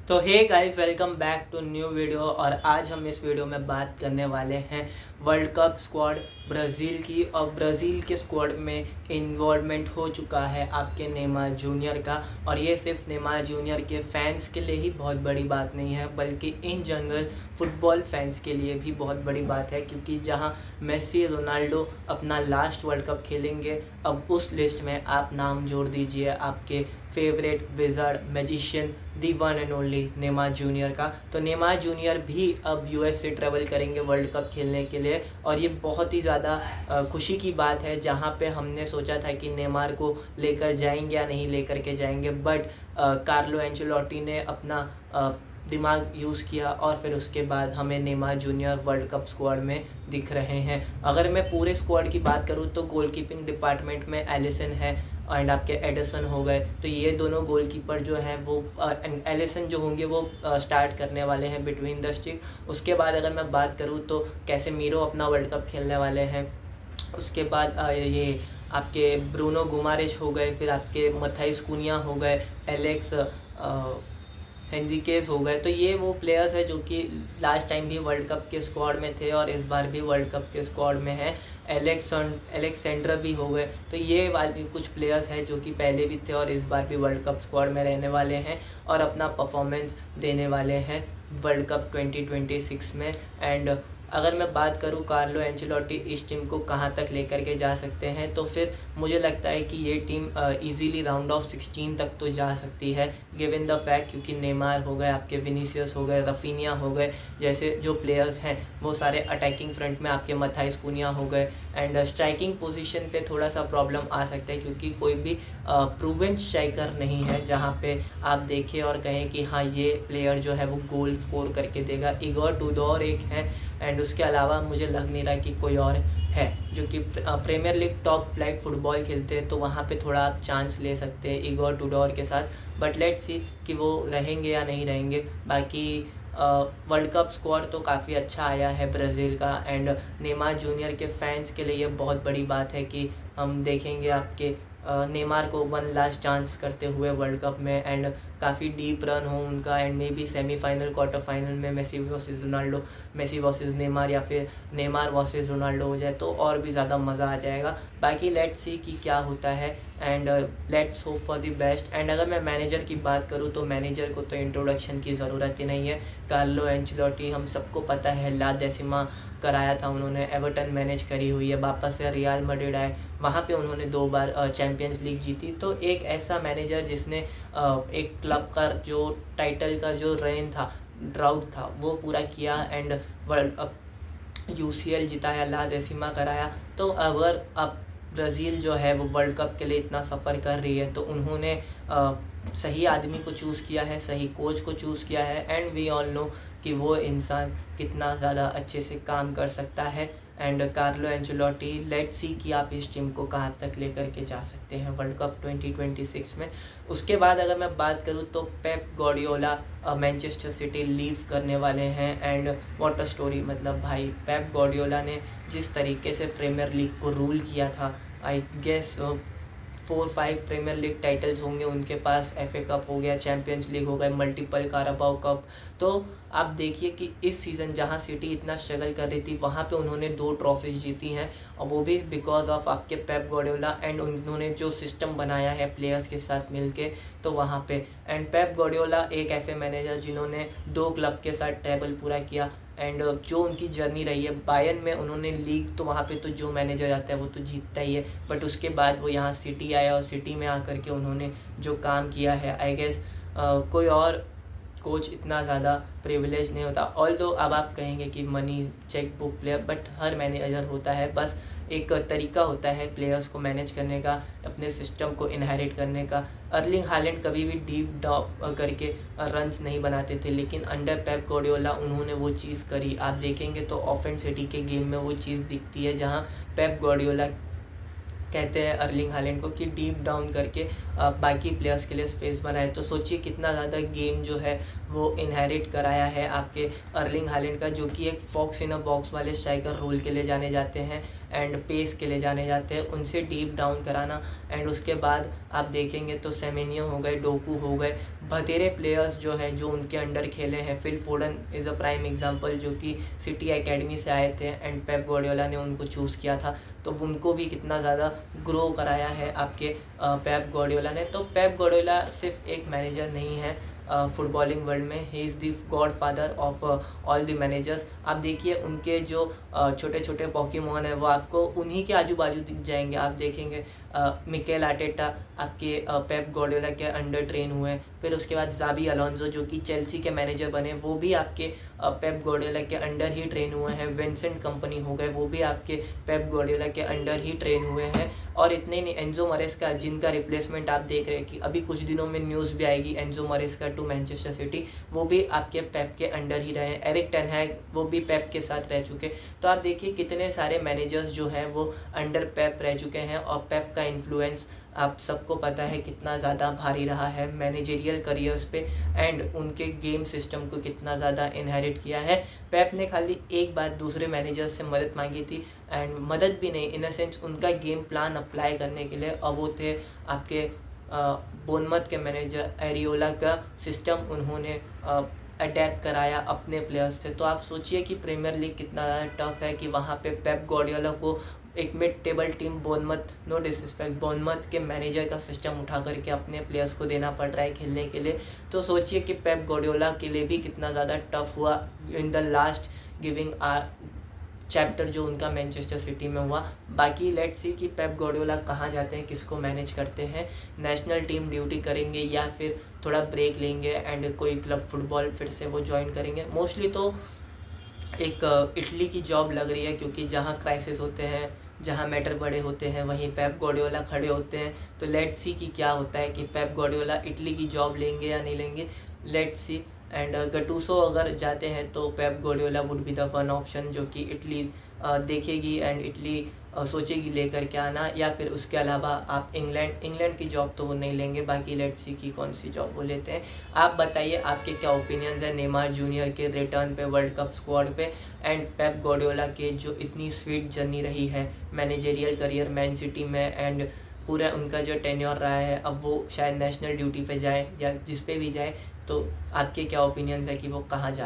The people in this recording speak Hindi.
तो hey guys, welcome back to new video. और आज हम इस वीडियो में बात करने वाले हैं वर्ल्ड कप स्क्वाड ब्राज़ील की। और ब्राज़ील के स्क्वाड में इन्वॉल्वमेंट हो चुका है आपके नेमार जूनियर का। और ये सिर्फ नेमार जूनियर के फैंस के लिए ही बहुत बड़ी बात नहीं है, बल्कि इन जनरल फुटबॉल फैंस के लिए भी बहुत बड़ी बात है, क्योंकि जहां मेसी रोनाल्डो अपना लास्ट वर्ल्ड कप खेलेंगे, अब उस लिस्ट में आप नाम जोड़ दीजिए आपके favourite wizard magician the one and only Neymar junior का। तो नेमार जूनियर भी अब यूएस से ट्रैवल करेंगे वर्ल्ड कप खेलने के लिए। और ये बहुत ही ज़्यादा खुशी की बात है, जहाँ पे हमने सोचा था कि नेमार को लेकर जाएंगे या नहीं लेकर के जाएंगे, बट कार्लो एंचेलोटी ने अपना दिमाग यूज़ किया और फिर उसके बाद हमें Neymar junior world cup squad में दिख रहे हैं। अगर मैं पूरे स्क्वाड की बात करूं तो गोलकीपिंग डिपार्टमेंट में एलिसन है एंड आपके एडिसन हो गए। तो ये दोनों गोलकीपर जो हैं वो एलिसन जो होंगे वो स्टार्ट करने वाले हैं बिटवीन द स्टिक। उसके बाद अगर मैं बात करूं तो कैसेमीरो अपना वर्ल्ड कप खेलने वाले हैं। उसके बाद ये आपके ब्रूनो गुमारेश हो गए, फिर आपके मथाइस कुनिया हो गए, एलेक्स हेनरिकेज हो गए। तो ये वो प्लेयर्स हैं जो कि लास्ट टाइम भी वर्ल्ड कप के स्क्वाड में थे और इस बार भी वर्ल्ड कप के स्क्वाड में हैं। एलेक्सेंड्रा भी हो गए। तो ये वाले कुछ प्लेयर्स हैं जो कि पहले भी थे और इस बार भी वर्ल्ड कप स्क्वाड में रहने वाले हैं और अपना परफॉर्मेंस देने वाले हैं वर्ल्ड कप 2026 में। एंड अगर मैं बात करूं कार्लो एंचेलोटी इस टीम को कहां तक लेकर के जा सकते हैं, तो फिर मुझे लगता है कि ये टीम इजीली राउंड ऑफ 16 तक तो जा सकती है, गिवन द फैक्ट क्योंकि नेमार हो गए, आपके विनीसियस हो गए, रफीनिया हो गए, जैसे जो प्लेयर्स हैं वो सारे अटैकिंग फ्रंट में आपके मथाइस कुनिया हो गए। एंड स्ट्राइकिंग पोजीशन पे थोड़ा सा प्रॉब्लम आ सकता है, क्योंकि कोई भी प्रूवन स्ट्राइकर नहीं है जहाँ पे आप देखें और कहें कि हाँ ये प्लेयर जो है वो गोल स्कोर करके देगा। इगोर टूडोर एक है एंड उसके अलावा मुझे लग नहीं रहा कि कोई और है जो कि premier league top flight football खेलते हैं, तो वहाँ पे थोड़ा आप चांस ले सकते हैं इगोर टूडोर के साथ। बट लेट्स सी कि वो रहेंगे या नहीं रहेंगे। बाकी वर्ल्ड कप स्क्वाड तो काफ़ी अच्छा आया है ब्राज़ील का। एंड नेमार जूनियर के फैंस के लिए ये बहुत बड़ी बात है कि हम देखेंगे आपके नेमार को वन लास्ट चांस करते हुए वर्ल्ड कप में। एंड काफ़ी डीप रन हो उनका and maybe semifinal quarter final में Messi versus Ronaldo, Messi versus Neymar या फिर नेमार वर्सेस रोनाल्डो हो जाए तो और भी ज़्यादा मज़ा आ जाएगा। बाकी लेट्स सी कि क्या होता है and let's hope for the best. And अगर मैं मैनेजर की बात करूँ तो मैनेजर को तो इंट्रोडक्शन की ज़रूरत ही नहीं है। कार्लो एंचेलोटी हम सबको पता है, ला डेसिमा कराया था उन्होंने, एवर्टन मैनेज करी हुई है, वापस से रियल मैड्रिड आए, वहाँ पे उन्होंने 2 बार चैम्पियंस लीग जीती। तो एक ऐसा मैनेजर जिसने एक क्लब का जो टाइटल का जो रेन था, ड्राउट था, वो पूरा किया एंड वर्ल्ड यूसीएल जिताया, ला डेसिमा कराया। तो अगर अब ब्राज़ील जो है वो वर्ल्ड कप के लिए इतना सफ़र कर रही है तो उन्होंने सही आदमी को चूज़ किया है, सही कोच को चूज़ किया है। एंड वी ऑल नो कि वो इंसान कितना ज़्यादा अच्छे से काम कर सकता है। And Carlo Ancelotti, let's see कि आप इस टीम को कहाँ तक लेकर के जा सकते हैं वर्ल्ड कप 2026 में। उसके बाद अगर मैं बात करूँ तो Pep Guardiola Manchester city leave करने वाले हैं। एंड व्हाट अ स्टोरी, मतलब भाई पेप गार्डियोला ने जिस तरीके से प्रीमियर लीग को रूल किया था, I guess 4-5 premier league titles होंगे उनके पास, एफए कप हो गया, चैम्पियंस लीग हो गए, मल्टीपल काराबाओ कप। तो आप देखिए कि इस सीज़न जहां सिटी इतना स्ट्रगल कर रही थी वहां पे उन्होंने 2 ट्रॉफीज़ जीती हैं, और वो भी बिकॉज ऑफ आपके पेप गार्डियोला एंड उन्होंने जो सिस्टम बनाया है प्लेयर्स के साथ मिलके, तो वहाँ पे। एंड पेप गार्डियोला एक ऐसे मैनेजर जिन्होंने 2 क्लब के साथ ट्रैवल पूरा किया। एंड जो उनकी जर्नी रही है बायर्न में, उन्होंने लीग तो वहाँ पे तो जो मैनेजर आता है वो तो जीतता ही है, बट उसके बाद वो यहाँ सिटी आया और सिटी में आकर के उन्होंने जो काम किया है, आई गेस कोई और कोच इतना ज़्यादा प्रिविलेज नहीं होता। ऑल दो अब आप कहेंगे कि money cheque book player, but her manager होता है, बस एक तरीका होता है प्लेयर्स को मैनेज करने का, अपने सिस्टम को इनहेरिट करने का। अर्लिंग हालैंड कभी भी डीप डाउन करके रन्स नहीं बनाते थे, लेकिन अंडर पेप गार्डियोला उन्होंने वो चीज़ करी। आप देखेंगे तो ऑफेंस सिटी के गेम में वो चीज़ दिखती है जहाँ पेप गार्डियोला कहते हैं अर्लिंग हालैंड को कि डीप डाउन करके बाकी प्लेयर्स के लिए स्पेस बनाए। तो सोचिए कितना ज़्यादा गेम जो है वो इनहेरिट कराया है आपके अर्लिंग हालैंड का, जो कि एक फॉक्स इन अ बॉक्स वाले स्ट्राइकर रोल के लिए जाने जाते हैं एंड पेस के लिए जाने जाते हैं, उनसे डीप डाउन कराना। एंड उसके बाद आप देखेंगे तो सेमेनियो हो गए, डोकू हो गए, बतेरे प्लेयर्स जो हैं जो उनके अंडर खेले हैं। Phil Foden is a prime example, जो कि सिटी एकेडमी से आए थे एंड पेप गार्डियोला ने उनको चूज़ किया था, तो उनको भी कितना ज़्यादा ग्रो कराया है आपके पेप गार्डियोला ने। तो पेप गार्डियोला सिर्फ एक मैनेजर नहीं है फुटबॉलिंग वर्ल्ड में, he is the God father of all the managers. आप देखिए उनके जो छोटे छोटे पॉकीमोन है वो आपको उन्हीं के आजू बाजू दिख जाएंगे। आप देखेंगे मिकेल आर्टेटा आपके पेप गार्डियोला के अंडर ट्रेन हुए, फिर उसके बाद जाबी अलोंसो जो कि चेल्सी के मैनेजर बने, वो भी आपके पेप गार्डियोला के अंडर ही ट्रेन हुए हैं। विंसेंट कंपनी हो गए, वो भी आपके पेप गार्डियोला के अंडर ही ट्रेन हुए हैं। और इतने नहीं, एंजो मरेस्का जिनका रिप्लेसमेंट आप देख रहे हैं कि अभी कुछ दिनों में न्यूज़ भी आएगी Enzo Maresca to Manchester City, वो भी आपके पेप के अंडर ही रहे हैं। एरिक टेन हैग वो भी पेप के साथ रह चुके। तो आप देखिए कितने सारे मैनेजर्स जो हैं वो अंडर पेप रह चुके हैं, और पेप का इन्फ्लुएंस आप सबको पता है कितना ज़्यादा भारी रहा है मैनेजरियल करियर्स पे, एंड उनके गेम सिस्टम को कितना ज़्यादा इनहेरिट किया है। पेप ने खाली एक बार दूसरे मैनेजर्स से मदद मांगी थी, एंड मदद भी नहीं, इन अ सेंस उनका गेम प्लान अप्लाई करने के लिए, और वो थे आपके बोर्नमथ के मैनेजर एरियोला का सिस्टम उन्होंने अडेप्ट कराया अपने प्लेयर्स से। तो आप सोचिए कि प्रीमियर लीग कितना ज़्यादा टफ है कि वहाँ पे पेप गार्डियोला को एक mid table team Bournemouth, no disrespect, Bournemouth के मैनेजर का सिस्टम उठा करके अपने प्लेयर्स को देना पड़ रहा है खेलने के लिए। तो सोचिए कि पेप गार्डियोला के लिए भी कितना ज़्यादा टफ हुआ in the last giving chapter जो उनका मैनचेस्टर सिटी में हुआ। बाकी लेट्स सी कि पेप गार्डियोला कहाँ जाते हैं, किसको मैनेज करते हैं, नेशनल टीम ड्यूटी करेंगे या फिर थोड़ा ब्रेक लेंगे एंड कोई क्लब फुटबॉल फिर से वो ज्वाइन करेंगे। मोस्टली तो एक इटली की जॉब लग रही है, क्योंकि जहाँ क्राइसिस होते हैं, जहाँ मैटर बड़े होते हैं, वहीं पेप गार्डियोला खड़े होते हैं। तो लेट्स सी कि क्या होता है कि पेप गार्डियोला इटली की जॉब लेंगे या नहीं लेंगे, लेट्स सी। एंड गटूसो अगर जाते हैं तो Pep Guardiola would be the one option जो कि इटली देखेगी एंड इटली सोचेगी लेकर के आना, या फिर उसके अलावा आप इंग्लैंड की जॉब तो वो नहीं लेंगे। बाकी लेट्स सी की कौन सी जॉब वो लेते हैं। आप बताइए आपके क्या ओपिनियंस हैं नेमार जूनियर के रिटर्न पे वर्ल्ड कप स्क्वाड पे, एंड पेप गार्डियोला के जो इतनी स्वीट जर्नी रही है मैनेजरियल करियर मैन सिटी में, एंड पूरा उनका जो टेन्योर रहा है, अब वो शायद नेशनल ड्यूटी पे जाए या जिस पे भी जाए, तो आपके क्या ओपिनियंस है कि वो कहाँ जाए।